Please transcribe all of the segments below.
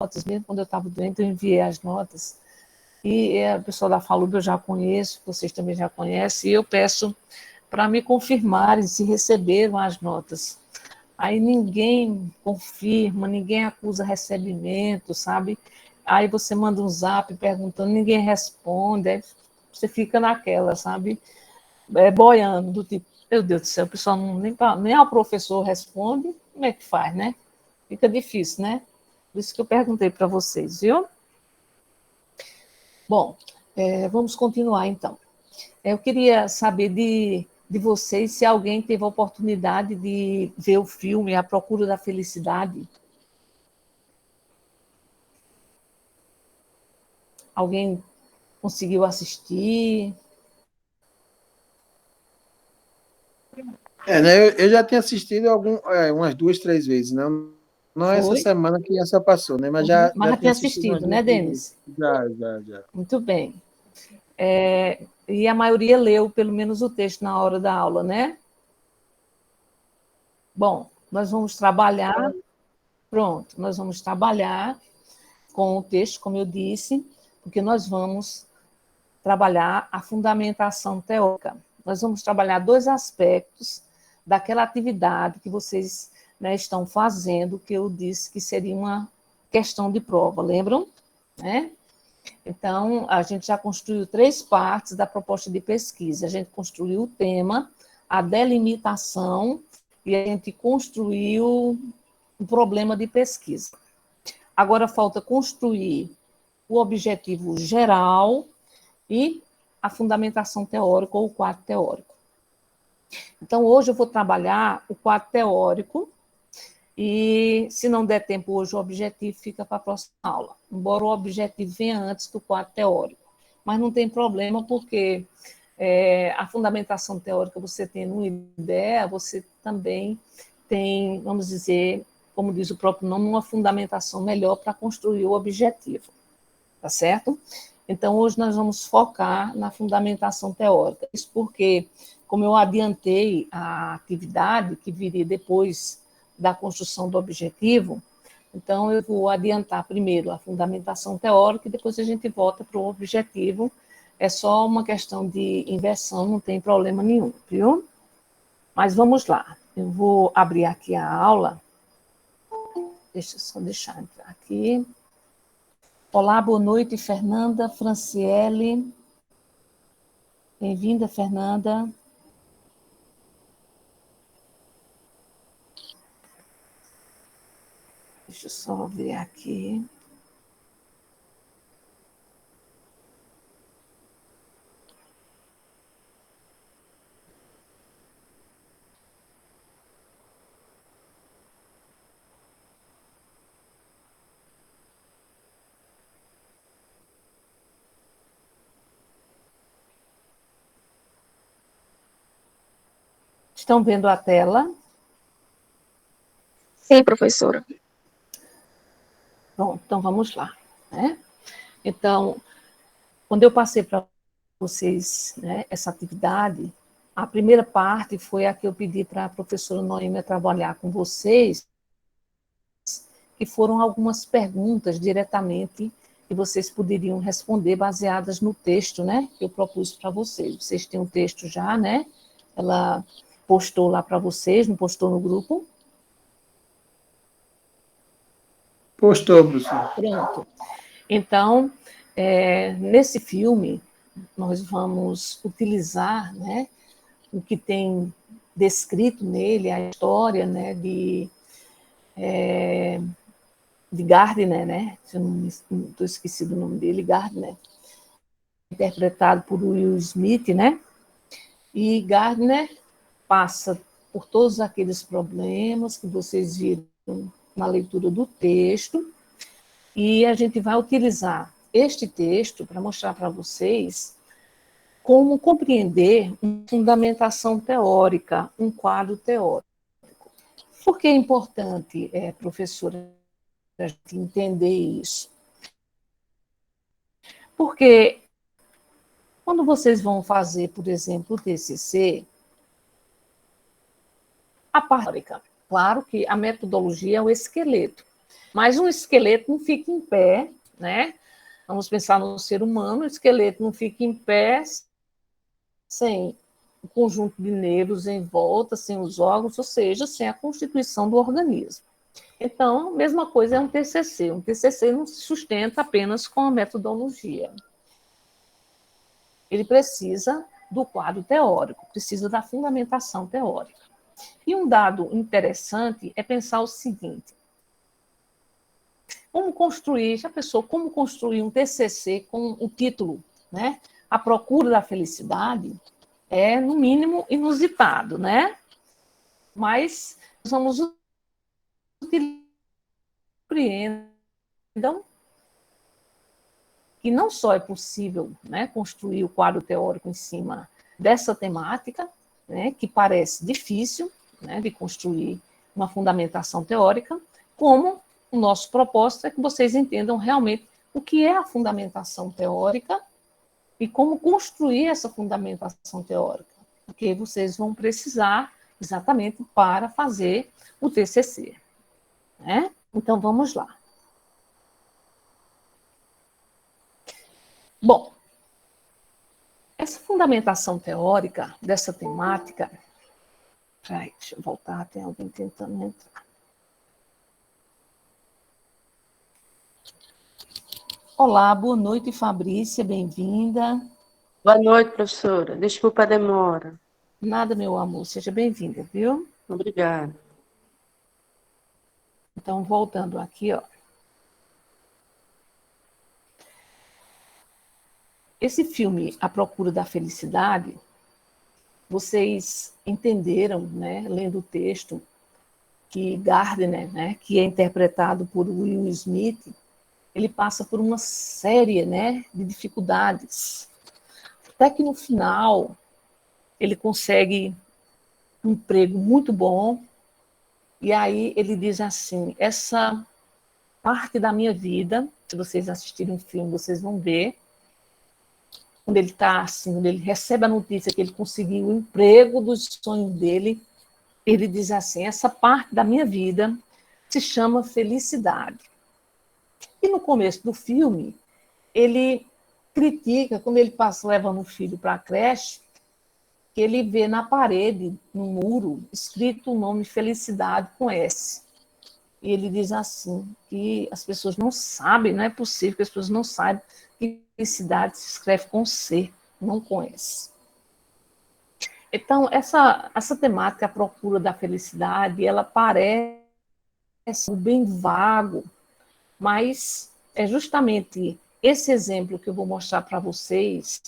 notas, mesmo quando eu estava doente, eu enviei as notas. E a pessoa da Faluba eu já conheço, vocês também já conhecem, e eu peço para me confirmarem se receberam as notas. Aí ninguém confirma, ninguém acusa recebimento, sabe? Aí você manda um zap perguntando, ninguém responde, aí você fica naquela, sabe? Boiando, do tipo, meu Deus do céu, o pessoal nem ao professor responde, como é que faz, né? Fica difícil, né? Por isso que eu perguntei para vocês, viu? Bom, vamos continuar então. Eu queria saber de vocês se alguém teve a oportunidade de ver o filme A Procura da Felicidade. Alguém conseguiu assistir? Né, eu já tinha assistido umas 2, 3 vezes, não, não essa Foi? semana que essa passou, né? Mas Uhum. Mas já já tinha tinha assistido umas assistido, duas, né, três vezes. Denis? Já. Muito bem. E a maioria leu pelo menos o texto na hora da aula, né? Bom, nós vamos trabalhar. Pronto, nós vamos trabalhar com o texto, como eu disse, porque nós vamos trabalhar a fundamentação teórica. Nós vamos trabalhar dois aspectos daquela atividade que vocês, né, estão fazendo, que eu disse que seria uma questão de prova, lembram? Né? Então, a gente já construiu 3 partes da proposta de pesquisa. A gente construiu o tema, a delimitação, e a gente construiu um problema de pesquisa. Agora falta construir o objetivo geral e a fundamentação teórica ou o quadro teórico. Então, hoje eu vou trabalhar o quadro teórico e, se não der tempo hoje, o objetivo fica para a próxima aula, embora o objetivo venha antes do quadro teórico. Mas não tem problema, porque a fundamentação teórica você tem no IDEA, você também tem, vamos dizer, como diz o próprio nome, uma fundamentação melhor para construir o objetivo, tá certo? Então, hoje nós vamos focar na fundamentação teórica. Isso porque, como eu adiantei a atividade que viria depois da construção do objetivo, então eu vou adiantar primeiro a fundamentação teórica e depois a gente volta para o objetivo. É só uma questão de inversão, não tem problema nenhum, viu? Mas vamos lá. Eu vou abrir aqui a aula. Deixa eu só deixar entrar aqui. Olá, boa noite, Fernanda, Franciele. Bem-vinda, Fernanda. Deixa eu só ver aqui. Estão vendo a tela? Sim, professora. Bom, então vamos lá, né? Então, quando eu passei para vocês, né, essa atividade, a primeira parte foi a que eu pedi para a professora Noêmia trabalhar com vocês, que foram algumas perguntas diretamente que vocês poderiam responder baseadas no texto, né, que eu propus para vocês. Vocês têm um texto já, né? Ela postou lá para vocês, não postou no grupo? Postou, professor. Pronto. Então, nesse filme, nós vamos utilizar, né, o que tem descrito nele, a história, né, de Gardner, né, se eu não estou esquecido o nome dele, Gardner, interpretado por Will Smith, né, e Gardner passa por todos aqueles problemas que vocês viram na leitura do texto, e a gente vai utilizar este texto para mostrar para vocês como compreender uma fundamentação teórica, um quadro teórico. Por que é importante, professora, a gente entender isso? Porque quando vocês vão fazer, por exemplo, o TCC, a parte teórica, claro que a metodologia é o esqueleto, Mas um esqueleto não fica em pé, né? Vamos pensar no ser humano, o esqueleto não fica em pé sem o conjunto de nervos em volta, sem os órgãos, ou seja, sem a constituição do organismo. Então, a mesma coisa é um TCC. Um TCC não se sustenta apenas com a metodologia. Ele precisa do quadro teórico, precisa da fundamentação teórica. E um dado interessante é pensar o seguinte: como construir, já pensou, como construir um TCC com o título, né? A procura da felicidade? É, no mínimo, inusitado, né? Mas nós vamos compreendam que não só é possível, né, construir o quadro teórico em cima dessa temática, né, que parece difícil, né, de construir uma fundamentação teórica, como o nosso propósito é que vocês entendam realmente o que é a fundamentação teórica e como construir essa fundamentação teórica, porque vocês vão precisar exatamente para fazer o TCC, né? Então, vamos lá. Bom, essa fundamentação teórica dessa temática... Peraí, deixa eu voltar, tem alguém tentando entrar. Olá, boa noite, Fabrícia, bem-vinda. Boa noite, professora. Desculpa a demora. Nada, meu amor, seja bem-vinda, viu? Obrigada. Então, voltando aqui, ó. Esse filme, A Procura da Felicidade, vocês entenderam, né, lendo o texto, que Gardner, né, que é interpretado por Will Smith, ele passa por uma série, né, de dificuldades. Até que no final ele consegue um emprego muito bom, e aí ele diz assim: essa parte da minha vida, se vocês assistirem o filme, vocês vão ver, quando ele está assim, quando ele recebe a notícia que ele conseguiu o emprego dos sonhos dele, ele diz assim: essa parte da minha vida se chama felicidade. E no começo do filme, ele critica, quando ele passa levando o filho para a creche, que ele vê na parede, no muro, escrito o nome Felicidade com S. E ele diz assim, que as pessoas não sabem, não é possível que as pessoas não saibam que felicidade se escreve com C, não com S. Então, essa temática, a procura da felicidade, ela parece bem vago, mas é justamente esse exemplo que eu vou mostrar para vocês,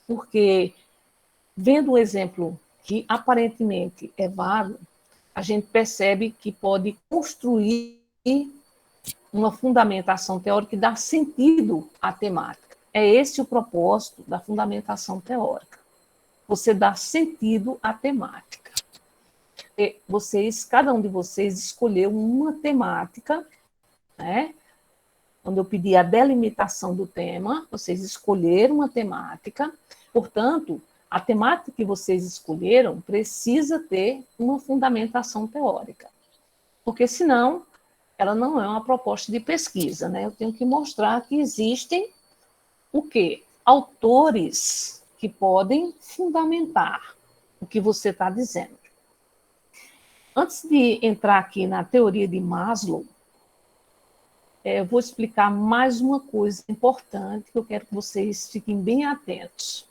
porque vendo um exemplo que aparentemente é vago, a gente percebe que pode construir uma fundamentação teórica e dar sentido à temática. É esse o propósito da fundamentação teórica. Você dá sentido à temática. Vocês, cada um de vocês escolheu uma temática, né? Quando eu pedi a delimitação do tema, vocês escolheram uma temática, portanto, a temática que vocês escolheram precisa ter uma fundamentação teórica, porque senão ela não é uma proposta de pesquisa, né? Eu tenho que mostrar que existem o quê? Autores que podem fundamentar o que você está dizendo. Antes de entrar aqui na teoria de Maslow, eu vou explicar mais uma coisa importante que eu quero que vocês fiquem bem atentos.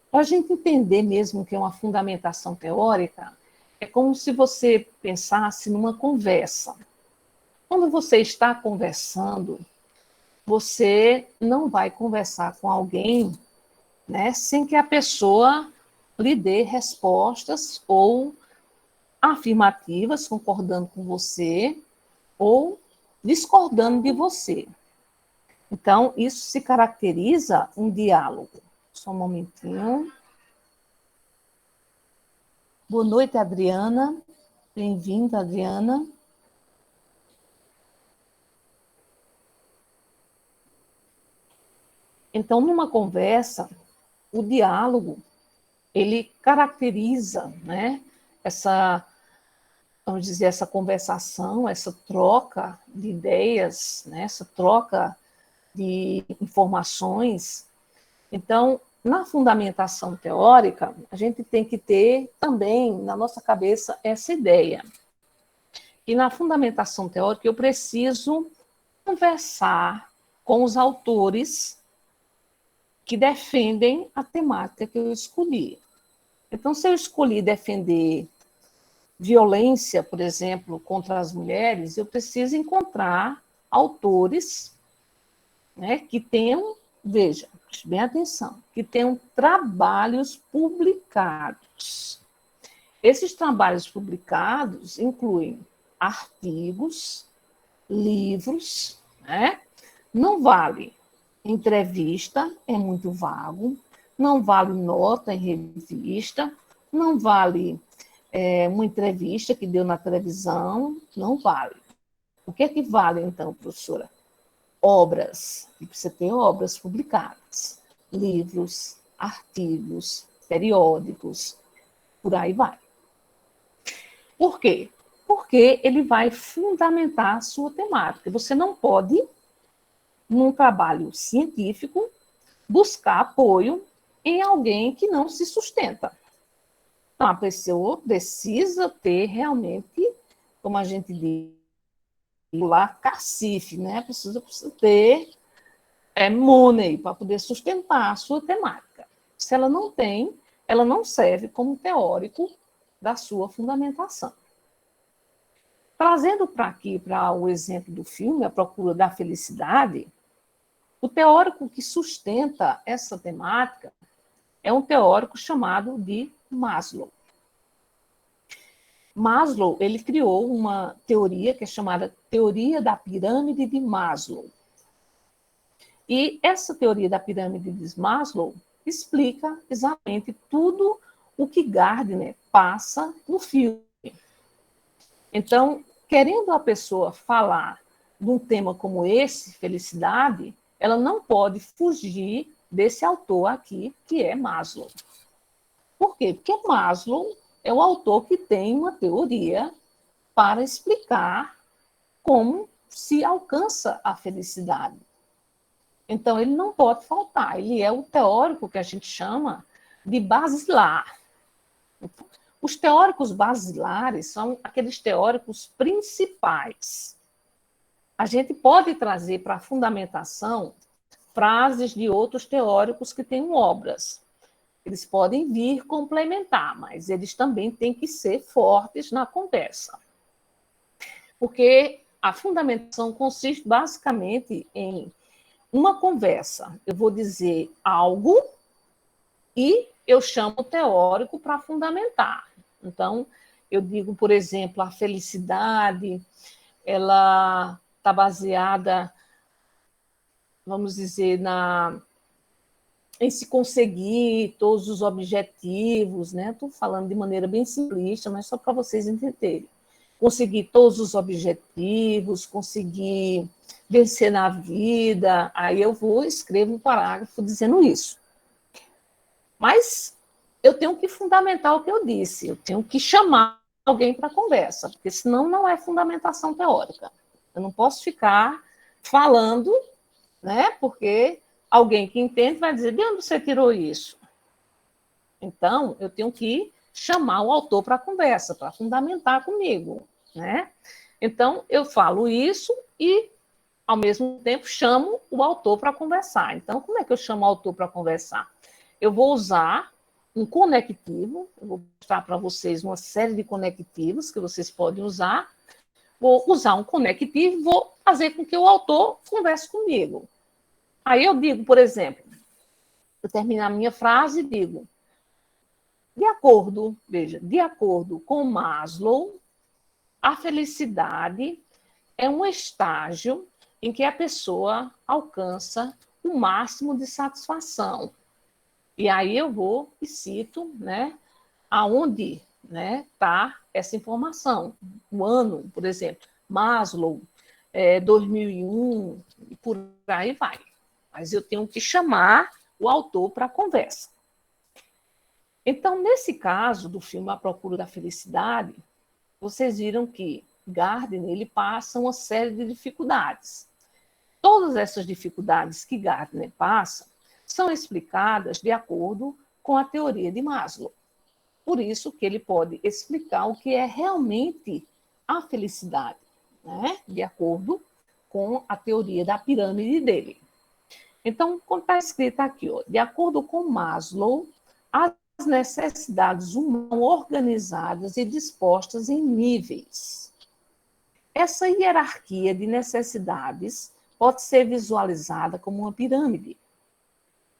Para a gente entender mesmo que é uma fundamentação teórica, é como se você pensasse numa conversa. Quando você está conversando, você não vai conversar com alguém, né, sem que a pessoa lhe dê respostas ou afirmativas, concordando com você, ou discordando de você. Então, isso se caracteriza um diálogo. Só um momentinho. Boa noite, Adriana. Bem-vinda, Adriana. Então, numa conversa, o diálogo, ele caracteriza, né, essa vamos dizer, essa conversação, essa troca de ideias, né, essa troca de informações. Então, na fundamentação teórica, a gente tem que ter também na nossa cabeça essa ideia. E na fundamentação teórica, eu preciso conversar com os autores que defendem a temática que eu escolhi. Então, se eu escolhi defender violência, por exemplo, contra as mulheres, eu preciso encontrar autores, né, que tenham, veja, preste bem atenção, que tenham trabalhos publicados. Esses trabalhos publicados incluem artigos, livros, né? Não vale entrevista, é muito vago, não vale nota em revista, não vale uma entrevista que deu na televisão, não vale. O que é que vale, então, professora? Obras, e precisa ter obras publicadas, livros, artigos, periódicos, por aí vai. Por quê? Porque ele vai fundamentar a sua temática. Você não pode, num trabalho científico, buscar apoio em alguém que não se sustenta. Então, a pessoa precisa ter realmente, como a gente diz lá, cacife, né? Precisa ter money para poder sustentar a sua temática. Se ela não tem, ela não serve como teórico da sua fundamentação. Trazendo para aqui, para o exemplo do filme, A Procura da Felicidade, o teórico que sustenta essa temática é um teórico chamado de Maslow. Maslow, ele criou uma teoria que é chamada Teoria da Pirâmide de Maslow. E essa teoria da pirâmide de Maslow explica exatamente tudo o que Gardner passa no filme. Então, querendo a pessoa falar de um tema como esse, felicidade, ela não pode fugir desse autor aqui, que é Maslow. Por quê? Porque Maslow é o autor que tem uma teoria para explicar como se alcança a felicidade. Então, ele não pode faltar. Ele é o teórico que a gente chama de basilar. Os teóricos basilares são aqueles teóricos principais. A gente pode trazer para a fundamentação frases de outros teóricos que têm obras. Eles podem vir complementar, mas eles também têm que ser fortes na conversa. Porque a fundamentação consiste basicamente em uma conversa. Eu vou dizer algo e eu chamo o teórico para fundamentar. Então, eu digo, por exemplo, a felicidade, ela está baseada, vamos dizer, em se conseguir todos os objetivos, né? Estou falando de maneira bem simplista, mas só para vocês entenderem. Conseguir todos os objetivos, conseguir vencer na vida, aí eu escrevo um parágrafo dizendo isso. Mas eu tenho que fundamentar o que eu disse, eu tenho que chamar alguém para a conversa, porque senão não é fundamentação teórica. Eu não posso ficar falando, né? Porque alguém que entende vai dizer, de onde você tirou isso? Então, eu tenho que chamar o autor para a conversa, para fundamentar comigo, né? Então, eu falo isso e, ao mesmo tempo, chamo o autor para conversar. Então, como é que eu chamo o autor para conversar? Eu vou usar um conectivo, eu vou mostrar para vocês uma série de conectivos que vocês podem usar. Vou usar um conectivo e vou fazer com que o autor converse comigo. Aí eu digo, por exemplo, eu termino a minha frase e digo, de acordo com Maslow, a felicidade é um estágio em que a pessoa alcança o máximo de satisfação. E aí eu vou e cito, né, aonde, né, está essa informação. O ano, por exemplo, Maslow, 2001, e por aí vai. Mas eu tenho que chamar o autor para a conversa. Então, nesse caso do filme A Procura da Felicidade, vocês viram que Gardner ele passa uma série de dificuldades. Todas essas dificuldades que Gardner passa são explicadas de acordo com a teoria de Maslow. Por isso que ele pode explicar o que é realmente a felicidade, né? De acordo com a teoria da pirâmide dele. Então, como está escrito aqui, ó, de acordo com Maslow, as necessidades humanas são organizadas e dispostas em níveis. Essa hierarquia de necessidades pode ser visualizada como uma pirâmide.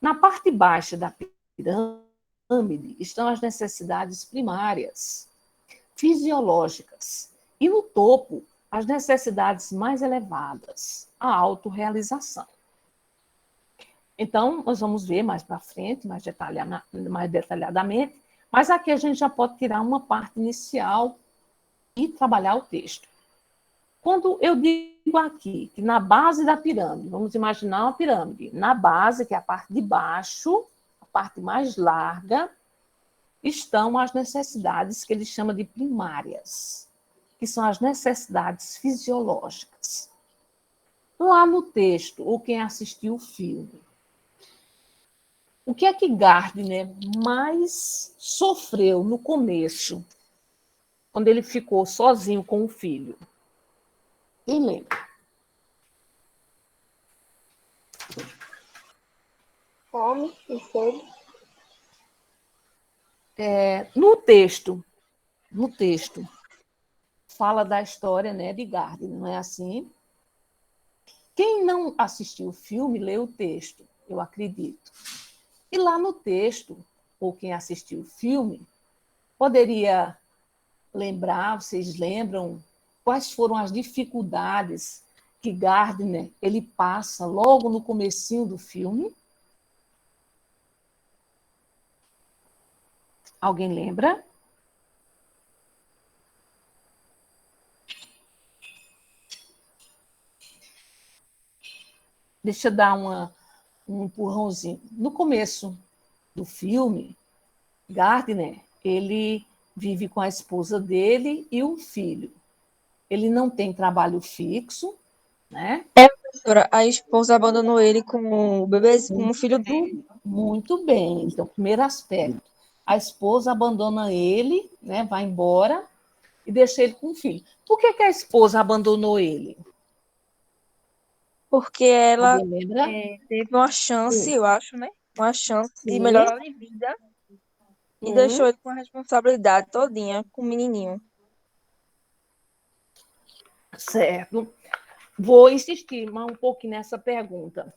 Na parte baixa da pirâmide estão as necessidades primárias, fisiológicas, e no topo, as necessidades mais elevadas, a autorrealização. Então, nós vamos ver mais para frente, mais detalhadamente, mas aqui a gente já pode tirar uma parte inicial e trabalhar o texto. Quando eu digo aqui que na base da pirâmide, vamos imaginar uma pirâmide, na base, que é a parte de baixo, a parte mais larga, estão as necessidades que ele chama de primárias, que são as necessidades fisiológicas. Lá no texto, ou quem assistiu o filme, o que é que Gardner mais sofreu no começo, quando ele ficou sozinho com o filho? Quem lembra? Fome e sede. No texto, fala da história, né, de Gardner, não é assim? Quem não assistiu o filme, lê o texto, eu acredito. E lá no texto, ou quem assistiu o filme, poderia lembrar, vocês lembram, quais foram as dificuldades que Gardner ele passa logo no comecinho do filme? Alguém lembra? Deixa eu dar um empurrãozinho. No começo do filme, Gardner, ele vive com a esposa dele e um filho. Ele não tem trabalho fixo, né? Professora, a esposa abandonou ele com o bebê, com o filho do... Muito bem. Então, primeiro aspecto. A esposa abandona ele, né? Vai embora e deixa ele com o filho. Por que a esposa abandonou ele? Porque ela Alguém lembra? teve uma chance, Sim. eu acho, né? Uma chance de Sim. melhorar de vida e deixou ele com a responsabilidade todinha com o menininho. Certo. Vou insistir mais um pouquinho nessa pergunta.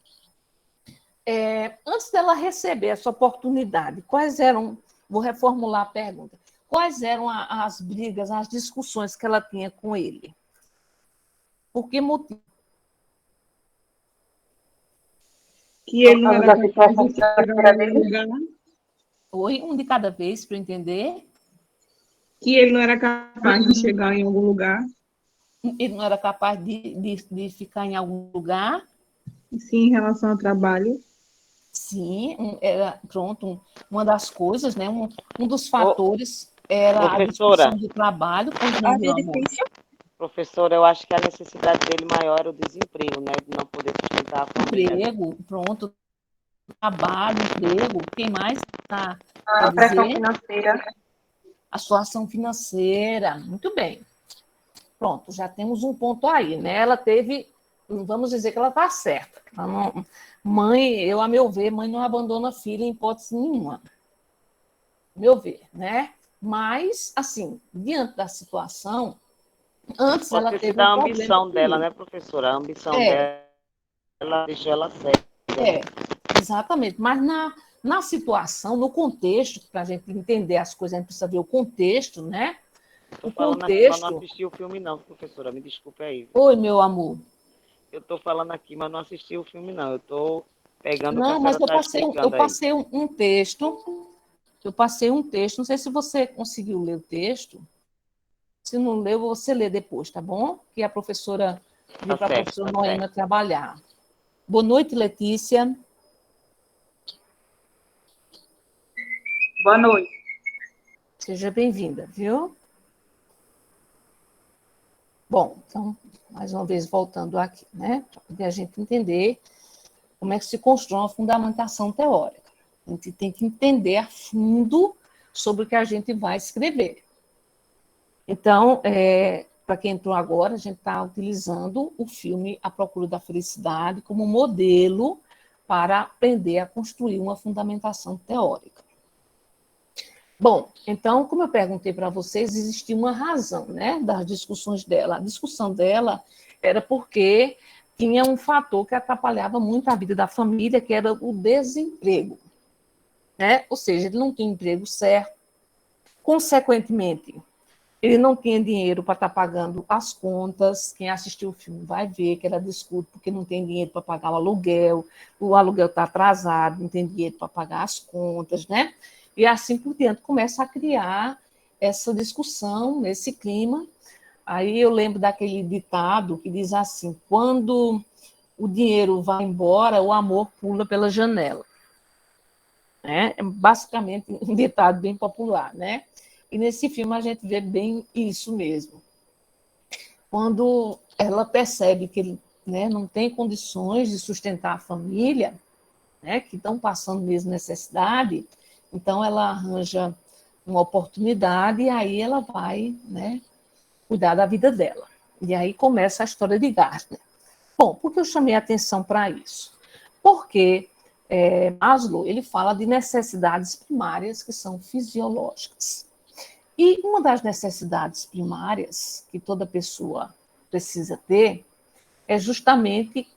Antes dela receber essa oportunidade, quais eram, vou reformular a pergunta, quais eram as brigas, as discussões que ela tinha com ele? Por que motivo? Que ele não era capaz de chegar em algum lugar. Oi, um de cada vez, para eu entender. Que ele não era capaz de chegar em algum lugar. Ele não era capaz de ficar em algum lugar. Sim, em relação ao trabalho. Sim, era, pronto, uma das coisas, né? Um dos fatores era a discussão de trabalho. Acho difícil. Professora, eu acho que a necessidade dele maior era o desemprego, né? De não poder sustentar a família. Emprego, pronto. Trabalho, emprego. Quem mais está A pressão financeira. A situação financeira. Muito bem. Pronto, já temos um ponto aí, né? Ela teve, vamos dizer que ela está certa. Ela não, mãe, a meu ver, mãe não abandona filha em hipótese nenhuma. Meu ver, né? Mas, assim, diante da situação, antes ela teve da um ambição problema dela, comigo. né, professora? A ambição dela deixou ela cega. Exatamente. Mas na situação, no contexto, para a gente entender as coisas, a gente precisa ver o contexto, né? O contexto. Aqui, mas não assisti o filme, não, professora. Me desculpe aí. Oi, meu amor. Eu estou falando aqui, mas não assisti o filme, não. Eu estou pegando não, o que mas a senhora está explicando eu passei um texto. Eu passei um texto. Não sei se você conseguiu ler o texto. Se não leu, você lê depois, tá bom? Que a professora viu para a professora Noema trabalhar. Boa noite, Letícia. Boa noite. Seja bem-vinda, viu? Bom, então, mais uma vez, voltando aqui, né, para poder a gente entender como é que se constrói uma fundamentação teórica. A gente tem que entender a fundo sobre o que a gente vai escrever. Então, para quem entrou agora, a gente está utilizando o filme A Procura da Felicidade como modelo para aprender a construir uma fundamentação teórica. Bom, então, como eu perguntei para vocês, existia uma razão, né, das discussões dela. A discussão dela era porque tinha um fator que atrapalhava muito a vida da família, que era o desemprego, né? Ou seja, ele não tinha emprego certo, consequentemente, ele não tinha dinheiro para estar pagando as contas. Quem assistiu o filme vai ver que ela discute porque não tem dinheiro para pagar o aluguel está atrasado, não tem dinheiro para pagar as contas, né? E assim por diante, começa a criar essa discussão, esse clima. Aí eu lembro daquele ditado que diz assim: quando o dinheiro vai embora, o amor pula pela janela. É basicamente um ditado bem popular, né? E nesse filme a gente vê bem isso mesmo. Quando ela percebe que ele, né, não tem condições de sustentar a família, né, que estão passando mesmo necessidade, então ela arranja uma oportunidade e aí ela vai, né, cuidar da vida dela. E aí começa a história de Gardner. Bom, por que eu chamei a atenção para isso? Porque Maslow ele fala de necessidades primárias que são fisiológicas. E uma das necessidades primárias que toda pessoa precisa ter é justamente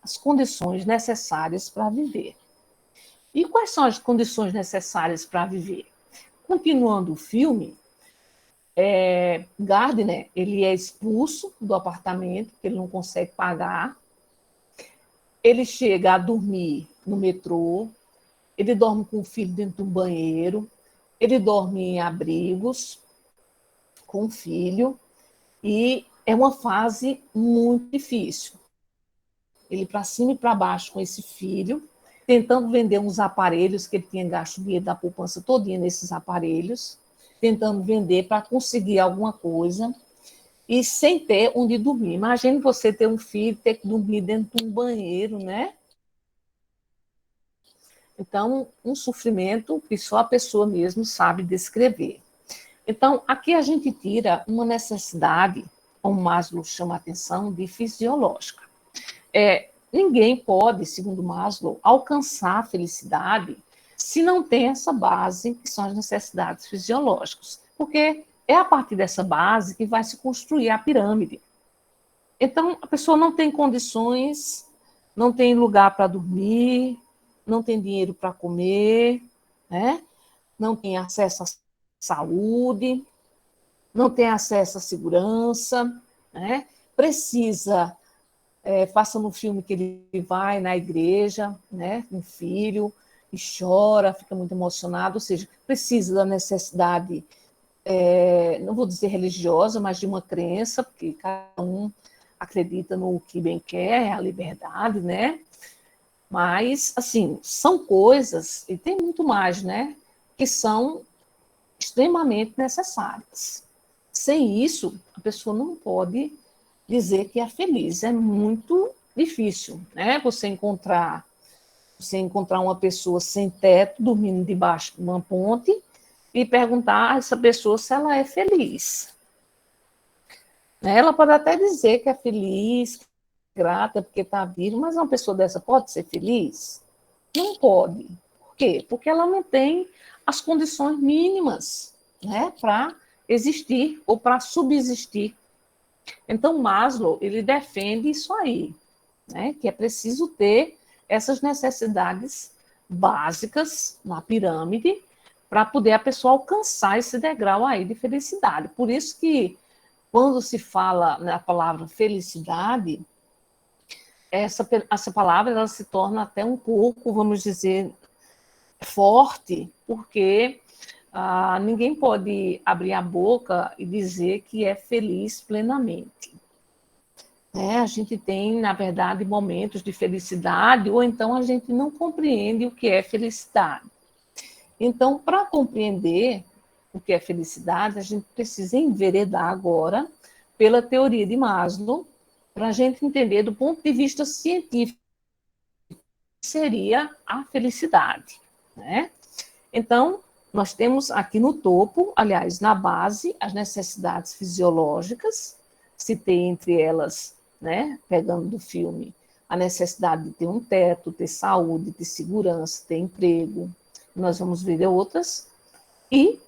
as condições necessárias para viver. E quais são as condições necessárias para viver? Continuando o filme, Gardner ele é expulso do apartamento, porque ele não consegue pagar. Ele chega a dormir no metrô, ele dorme com o filho dentro de um banheiro, ele dorme em abrigos com o filho, e é uma fase muito difícil. Ele para cima e para baixo com esse filho, tentando vender uns aparelhos, que ele tinha gasto dinheiro da poupança todinha nesses aparelhos, tentando vender para conseguir alguma coisa, e sem ter onde dormir. Imagine você ter um filho, ter que dormir dentro de um banheiro, né? Então, um sofrimento que só a pessoa mesmo sabe descrever. Então, aqui a gente tira uma necessidade, como Maslow chama a atenção, de fisiológica. Ninguém pode, segundo Maslow, alcançar a felicidade se não tem essa base, que são as necessidades fisiológicas. Porque é a partir dessa base que vai se construir a pirâmide. Então, a pessoa não tem condições, não tem lugar para dormir, não tem dinheiro para comer, né? Não tem acesso à saúde, não tem acesso à segurança, né? Precisa, passa no filme que ele vai na igreja, né, com o filho, e chora, fica muito emocionado, ou seja, precisa da necessidade, não vou dizer religiosa, mas de uma crença, porque cada um acredita no que bem quer, é a liberdade, né? Mas, assim, são coisas, e tem muito mais, né, que são extremamente necessárias. Sem isso, a pessoa não pode dizer que é feliz. É muito difícil, né, você encontrar uma pessoa sem teto, dormindo debaixo de uma ponte, e perguntar a essa pessoa se ela é feliz. Ela pode até dizer que é feliz, grata porque está viva, mas uma pessoa dessa pode ser feliz? Não pode. Por quê? Porque ela não tem as condições mínimas, né, para existir ou para subsistir. Então, Maslow, ele defende isso aí, né, que é preciso ter essas necessidades básicas na pirâmide para poder a pessoa alcançar esse degrau aí de felicidade. Por isso que, quando se fala na palavra felicidade, essa palavra ela se torna até um pouco, vamos dizer, forte, porque ninguém pode abrir a boca e dizer que é feliz plenamente. A gente tem, na verdade, momentos de felicidade, ou então a gente não compreende o que é felicidade. Então, para compreender o que é felicidade, a gente precisa enveredar agora pela teoria de Maslow, para a gente entender do ponto de vista científico o que seria a felicidade, né? Então, nós temos aqui no topo, aliás, na base, as necessidades fisiológicas, citei entre elas, né, pegando do filme, a necessidade de ter um teto, ter saúde, ter segurança, ter emprego. Nós vamos ver outras. E,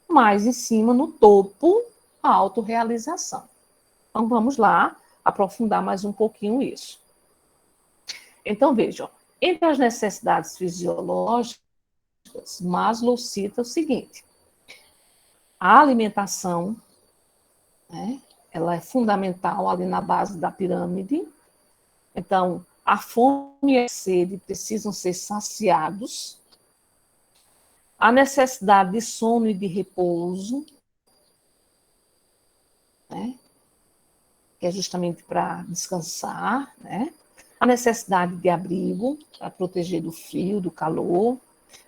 mais em cima, no topo, a autorrealização. Então, vamos lá aprofundar mais um pouquinho isso. Então, vejam, entre as necessidades fisiológicas, Maslow cita o seguinte: a alimentação, né, ela é fundamental ali na base da pirâmide. Então, a fome e a sede precisam ser saciados. A necessidade de sono e de repouso, né, que é justamente para descansar, né? A necessidade de abrigo, para proteger do frio, do calor.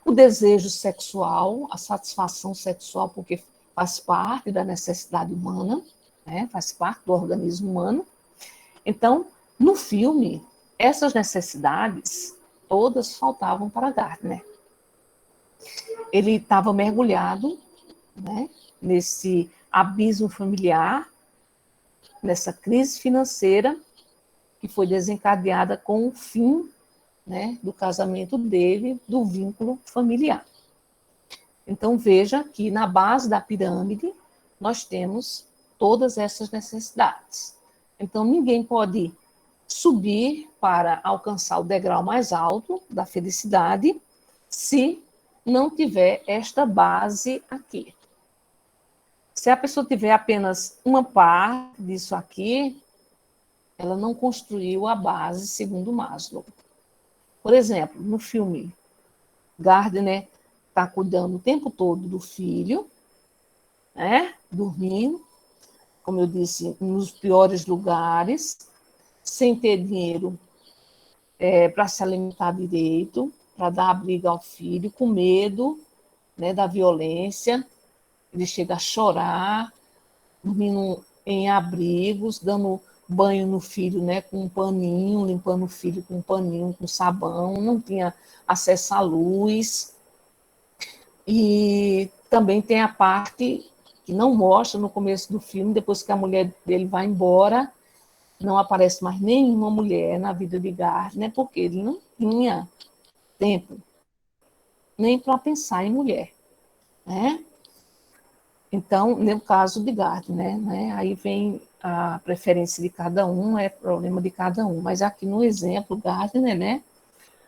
O desejo sexual, a satisfação sexual, porque faz parte da necessidade humana, né? Faz parte do organismo humano. Então, no filme, essas necessidades todas faltavam para Gardner. Ele estava mergulhado, né, nesse abismo familiar, nessa crise financeira que foi desencadeada com o fim, né, do casamento dele, do vínculo familiar. Então, veja que na base da pirâmide nós temos todas essas necessidades. Então, ninguém pode subir para alcançar o degrau mais alto da felicidade se não tiver esta base aqui. Se a pessoa tiver apenas uma parte disso aqui, ela não construiu a base segundo Maslow. Por exemplo, no filme, Gardner está cuidando o tempo todo do filho, né, dormindo, como eu disse, nos piores lugares, sem ter dinheiro para se alimentar direito, para dar abrigo ao filho, com medo, né, da violência. Ele chega a chorar, dormindo em abrigos, dando banho no filho, né, com um paninho, limpando o filho com um paninho, com sabão, não tinha acesso à luz. E também tem a parte que não mostra no começo do filme, depois que a mulher dele vai embora, não aparece mais nenhuma mulher na vida de Gardner, porque ele não tinha tempo nem para pensar em mulher, né? Então, no caso de Gardner, né, aí vem a preferência de cada um, é problema de cada um. Mas aqui no exemplo, Gardner, né,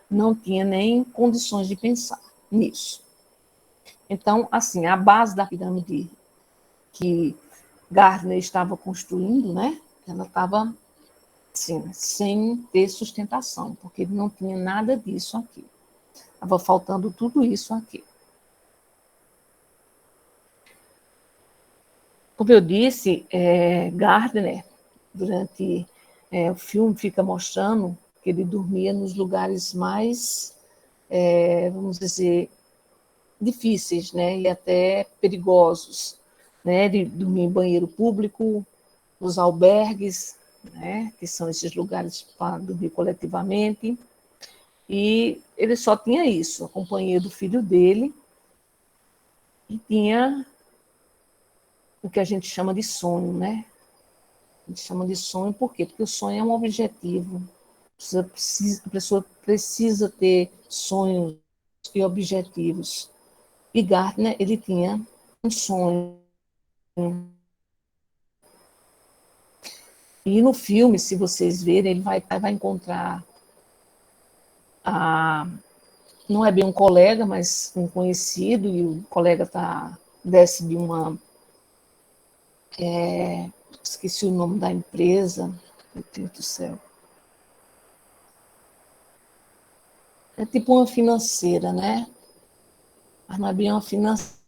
não tinha nem condições de pensar nisso. Então, assim, a base da pirâmide que Gardner estava construindo, né, ela estava assim, sem ter sustentação, porque ele não tinha nada disso aqui. Estava faltando tudo isso aqui. Como eu disse, Gardner, durante o filme, fica mostrando que ele dormia nos lugares mais, vamos dizer, difíceis, né, e até perigosos. Né? Ele dormia em banheiro público, nos albergues, né, que são esses lugares para dormir coletivamente. E ele só tinha isso, a companhia do filho dele, e tinha o que a gente chama de sonho, né? A gente chama de sonho por quê? Porque o sonho é um objetivo. A pessoa precisa ter sonhos e objetivos. E Gardner, ele tinha um sonho. E no filme, se vocês verem, ele vai encontrar não é bem um colega, mas um conhecido, e o colega desce de uma... esqueci o nome da empresa, meu Deus do céu. É tipo uma financeira, né? Mas não é bem uma financeira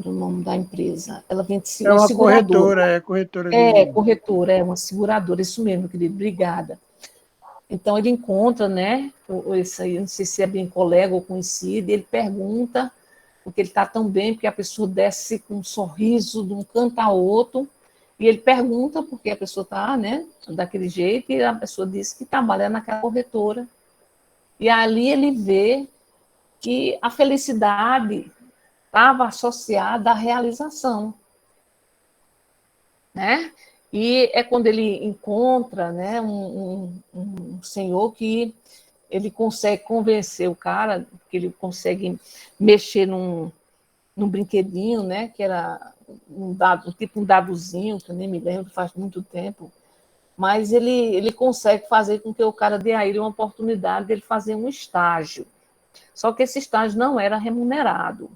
o nome da empresa. Ela vem de É uma seguradora. corretora Corretora, uma seguradora, isso mesmo, querido, obrigada. Então, ele encontra, né, esse aí, não sei se é bem colega ou conhecido, e ele pergunta porque ele está tão bem, porque a pessoa desce com um sorriso de um canto a outro, e ele pergunta por que a pessoa está, né, daquele jeito, e a pessoa diz que trabalha naquela corretora. E ali ele vê que a felicidade estava associada à realização, né? E é quando ele encontra, né, um senhor que ele consegue convencer o cara, que ele consegue mexer num brinquedinho, né, que era um dado, tipo um dadozinho, que eu nem me lembro, faz muito tempo, mas ele consegue fazer com que o cara dê a ele uma oportunidade de ele fazer um estágio. Só que esse estágio não era remunerado.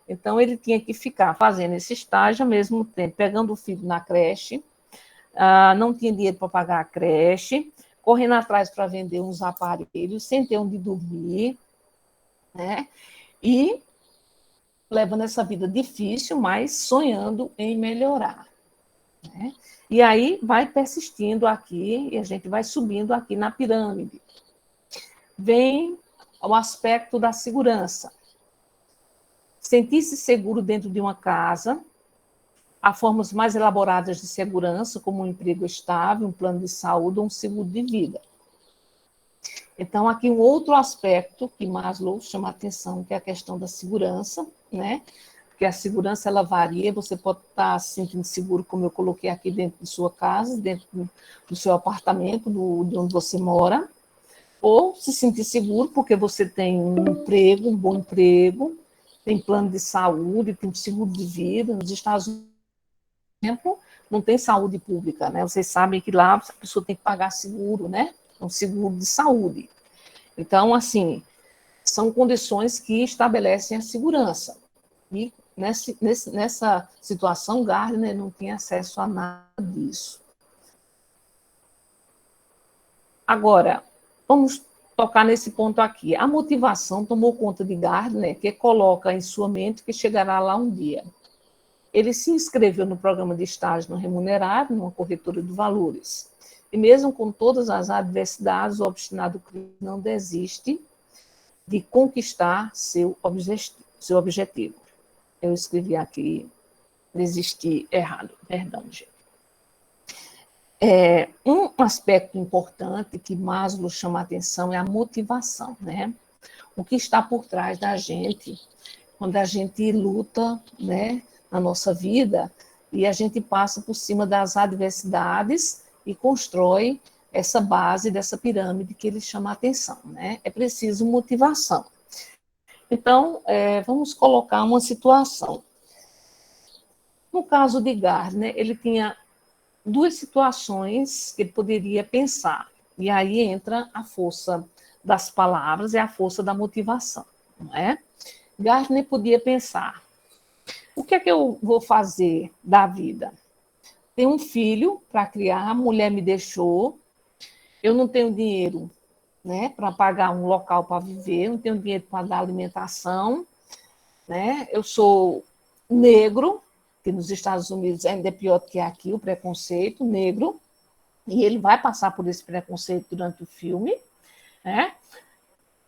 Então, ele tinha que ficar fazendo esse estágio ao mesmo tempo, pegando o filho na creche, não tinha dinheiro para pagar a creche, correndo atrás para vender uns aparelhos, sem ter onde dormir, né? E levando essa vida difícil, mas sonhando em melhorar, né? E aí vai persistindo aqui, e a gente vai subindo aqui na pirâmide. Vem o aspecto da segurança. Sentir-se seguro dentro de uma casa, há formas mais elaboradas de segurança, como um emprego estável, um plano de saúde ou um seguro de vida. Então, aqui um outro aspecto que Maslow chama a atenção, que é a questão da segurança, né? Porque a segurança, ela varia, você pode estar se sentindo seguro, como eu coloquei aqui, dentro de sua casa, dentro do seu apartamento, de onde você mora, ou se sentir seguro porque você tem um emprego, um bom emprego, tem plano de saúde, tem seguro de vida. Nos Estados Unidos, por exemplo, não tem saúde pública, né? Vocês sabem que lá a pessoa tem que pagar seguro, né? Um seguro de saúde. Então, assim, são condições que estabelecem a segurança. E nessa situação, Gardner não tinha acesso a nada disso. Agora, vamos tocar nesse ponto aqui. A motivação tomou conta de Gardner, que coloca em sua mente que chegará lá um dia. Ele se inscreveu no programa de estágio não remunerado, numa corretora de valores. E mesmo com todas as adversidades, o obstinado não desiste de conquistar seu objetivo. Eu escrevi aqui, desisti errado, perdão, gente. Um aspecto importante que Maslow chama a atenção é a motivação, né? O que está por trás da gente, quando a gente luta, né, na nossa vida, e a gente passa por cima das adversidades e constrói essa base dessa pirâmide que ele chama a atenção, né? É preciso motivação. Então, vamos colocar uma situação. No caso de Gardner, ele tinha duas situações que ele poderia pensar. E aí entra a força das palavras e a força da motivação, não é? Gardner podia pensar: o que é que eu vou fazer da vida? Tenho um filho para criar, a mulher me deixou, eu não tenho dinheiro, né, para pagar um local para viver, não tenho dinheiro para dar alimentação, né? Eu sou negro, que nos Estados Unidos ainda é pior do que aqui, o preconceito negro, e ele vai passar por esse preconceito durante o filme, né?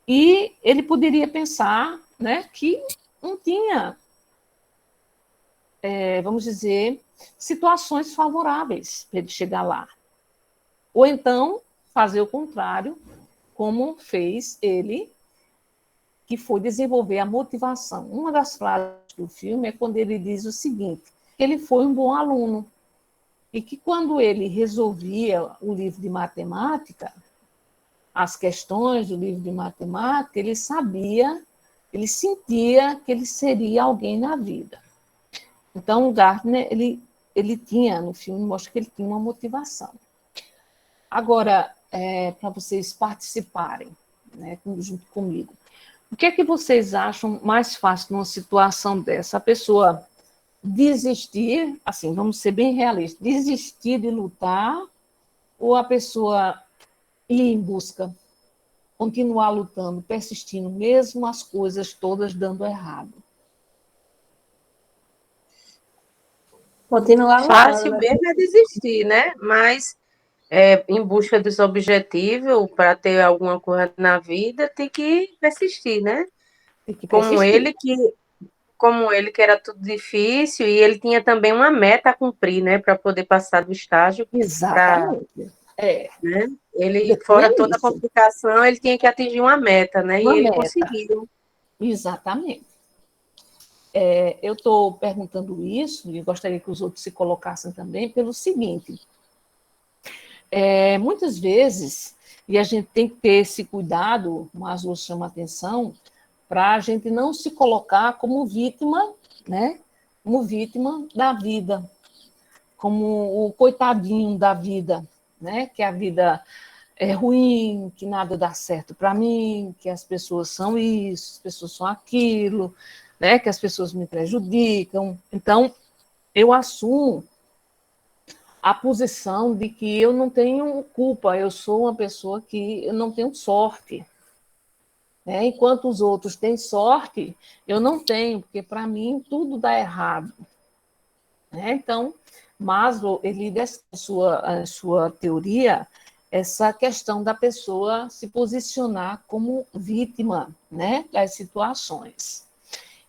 E ele poderia pensar, né, que não tinha, vamos dizer, situações favoráveis para ele chegar lá. Ou então, fazer o contrário, como fez ele, que foi desenvolver a motivação. Uma das frases do filme é quando ele diz o seguinte: que ele foi um bom aluno, e que quando ele resolvia o livro de matemática, as questões do livro de matemática, ele sabia, ele sentia que ele seria alguém na vida. Então, o Gardner, ele tinha, no filme, mostra que ele tinha uma motivação. Agora, para vocês participarem, né, junto comigo, o que é que vocês acham mais fácil numa situação dessa? A pessoa desistir, assim, vamos ser bem realistas, desistir de lutar, ou a pessoa ir em busca, continuar lutando, persistindo, mesmo as coisas todas dando errado? Continuar Fácil lutando, né? mesmo é desistir, né? Mas em busca dos objetivos, para ter alguma coisa na vida, tem que persistir, né? Tem que Como persistir. ele que como ele, que era tudo difícil, e ele tinha também uma meta a cumprir, né, para poder passar do estágio. Exatamente. Né? Ele, Ainda fora tinha toda a isso, complicação, ele tinha que atingir uma meta, né? uma E ele meta. conseguiu. Exatamente. Eu estou perguntando isso, e gostaria que os outros se colocassem também, pelo seguinte: muitas vezes, e a gente tem que ter esse cuidado, o Maslow chama atenção, para a gente não se colocar como vítima, né? Como vítima da vida, como o coitadinho da vida, né? Que a vida é ruim, que nada dá certo para mim, que as pessoas são isso, as pessoas são aquilo, né? Que as pessoas me prejudicam. Então, eu assumo a posição de que eu não tenho culpa, eu sou uma pessoa que eu não tenho sorte. Né? Enquanto os outros têm sorte, eu não tenho, porque para mim tudo dá errado. Né? Então, Maslow, ele desce a sua teoria essa questão da pessoa se posicionar como vítima, né, das situações.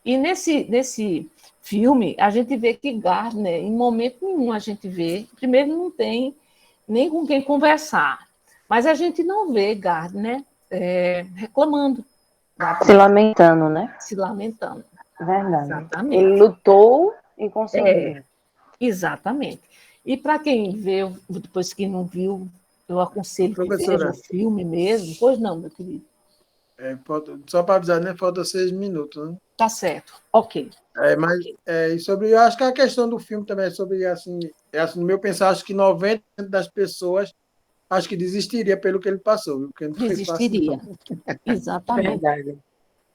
E nesse filme, a gente vê que Gardner, em momento nenhum, a gente vê, primeiro, não tem nem com quem conversar, mas a gente não vê Gardner reclamando, Se lamentando, né? se lamentando. Verdade. Exatamente. Ele lutou e conseguiu. Exatamente. E para quem vê, depois que não viu, eu aconselho que veja o Professora, filme mesmo. Pois não, meu querido. só para avisar, né? Falta 6 minutos, né? Tá certo. Ok. Mas e sobre, eu acho que a questão do filme também é sobre, assim, no meu pensar, acho que 90% das pessoas acho que desistiria pelo que ele passou, viu? Porque não foi fácil, Desistiria. não. Exatamente. Verdade.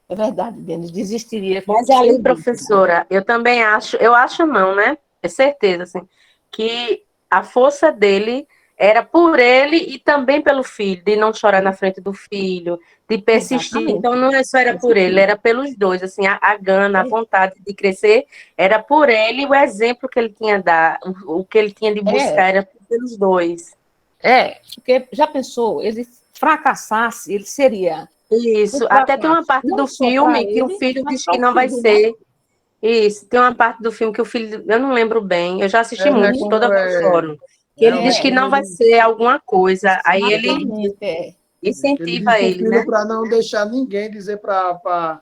É verdade, Denis. Desistiria. Mas sem ali, dúvida. professora, eu também acho, eu acho não, né? É certeza, assim, que a força dele era por ele e também pelo filho, de não chorar na frente do filho, de persistir. Exatamente. Então, não só era por ele, era pelos dois, assim, a gana, a vontade de crescer, era por ele, e o exemplo que ele tinha dar, o que ele tinha de buscar era pelos dois. Porque já pensou, ele fracassasse, ele seria um Isso, até tem uma fracasso, parte não do só para filme que o ele, filho mas diz para que o não vai filho, né? ser. Isso, tem uma parte do filme que o filho, eu não lembro bem, eu já assisti Né, muito, toda como vez eu choro. Que ele diz que como não vai ele, ser alguma coisa, aí ele Exatamente. que ele diz incentiva para o ele, filho né? para não deixar ninguém dizer para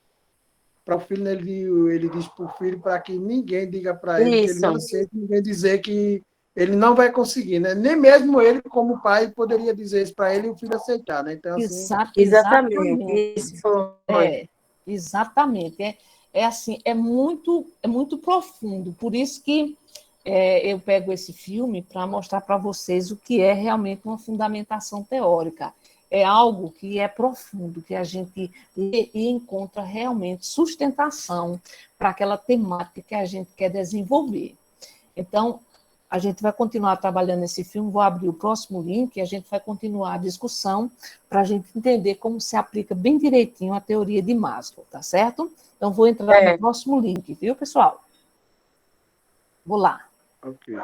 o filho, né, ele diz para o filho para que ninguém diga para ele que ele não Isso, aceita, ninguém dizer que ele não vai conseguir, né? Nem mesmo ele, como pai, poderia dizer isso para ele e o filho aceitar, né? Então, assim, Exatamente. exatamente, isso foi. Exatamente. Assim, é muito profundo. Por isso que eu pego esse filme para mostrar para vocês o que é realmente uma fundamentação teórica. É algo que é profundo, que a gente lê e encontra realmente sustentação para aquela temática que a gente quer desenvolver. Então, a gente vai continuar trabalhando nesse filme, vou abrir o próximo link e a gente vai continuar a discussão para a gente entender como se aplica bem direitinho a teoria de Maslow, tá certo? Então, vou entrar no próximo link, viu, pessoal? Vou lá. ok.